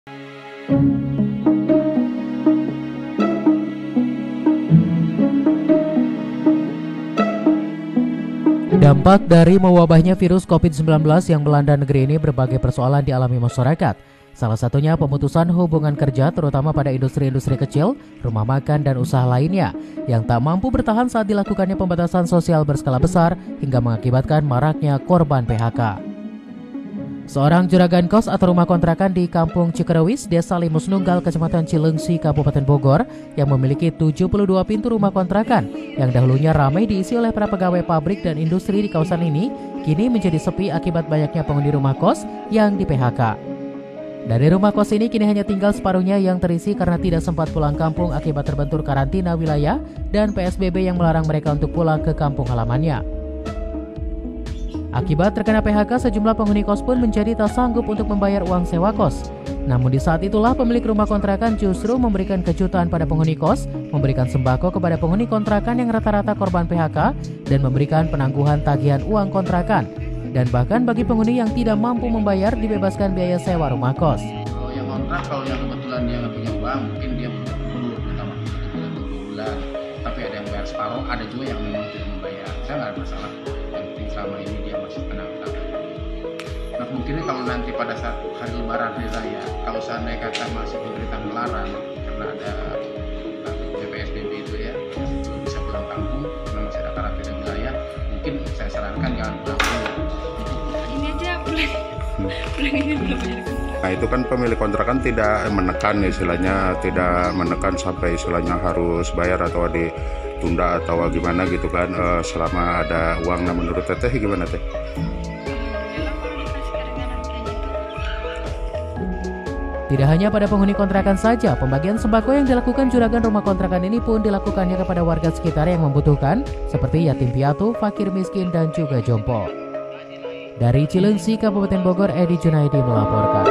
Dampak dari mewabahnya virus COVID-19 yang melanda negeri ini, berbagai persoalan dialami masyarakat. Salah satunya pemutusan hubungan kerja, terutama pada industri-industri kecil, rumah makan, dan usaha lainnya yang tak mampu bertahan saat dilakukannya pembatasan sosial berskala besar hingga mengakibatkan maraknya korban PHK. Seorang juragan kos atau rumah kontrakan di Kampung Cikerewis, Desa Limus Nunggal, Kecamatan Cileungsi, Kabupaten Bogor, yang memiliki 72 pintu rumah kontrakan yang dahulunya ramai diisi oleh para pegawai pabrik dan industri di kawasan ini, kini menjadi sepi akibat banyaknya penghuni rumah kos yang di PHK. Dari rumah kos ini kini hanya tinggal separuhnya yang terisi karena tidak sempat pulang kampung akibat terbentur karantina wilayah dan PSBB yang melarang mereka untuk pulang ke kampung halamannya. Akibat terkena PHK, sejumlah penghuni kos pun menjadi tak sanggup untuk membayar uang sewa kos. Namun di saat itulah pemilik rumah kontrakan justru memberikan kejutan pada penghuni kos, memberikan sembako kepada penghuni kontrakan yang rata-rata korban PHK, dan memberikan penangguhan tagihan uang kontrakan. Dan bahkan bagi penghuni yang tidak mampu membayar, dibebaskan biaya sewa rumah kos. Kalau yang kontrak, kalau yang kebetulan dia nggak punya uang, mungkin dia mundur minta waktu 1 bulan, tapi ada yang bayar separuh, ada juga yang memang tidak membayar. Saya nggak ada masalah. Yang penting selama ini dia masih tenang. Nah, mungkin kalau nanti pada saat hari Lebaran, hari raya, kalau seandainya kata masih pemerintah melarang karena ada PSBB itu ya, belum bisa pulang kampung karena masih ada karantina wilayah, mungkin saya sarankan jangan pulang dulu. Ini aja pulang ini belum bayar kontrak. Nah, itu kan pemilik kontrakan tidak menekan, istilahnya tidak menekan sampai istilahnya harus bayar atau ditunda atau gimana gitu kan, selama ada uang. Nah, menurut Teteh gimana Teh? Tidak hanya pada penghuni kontrakan saja, pembagian sembako yang dilakukan juragan rumah kontrakan ini pun dilakukannya kepada warga sekitar yang membutuhkan, seperti yatim piatu, fakir miskin, dan juga jompo. Dari Cileungsi, Kabupaten Bogor, Edi Junaidi melaporkan.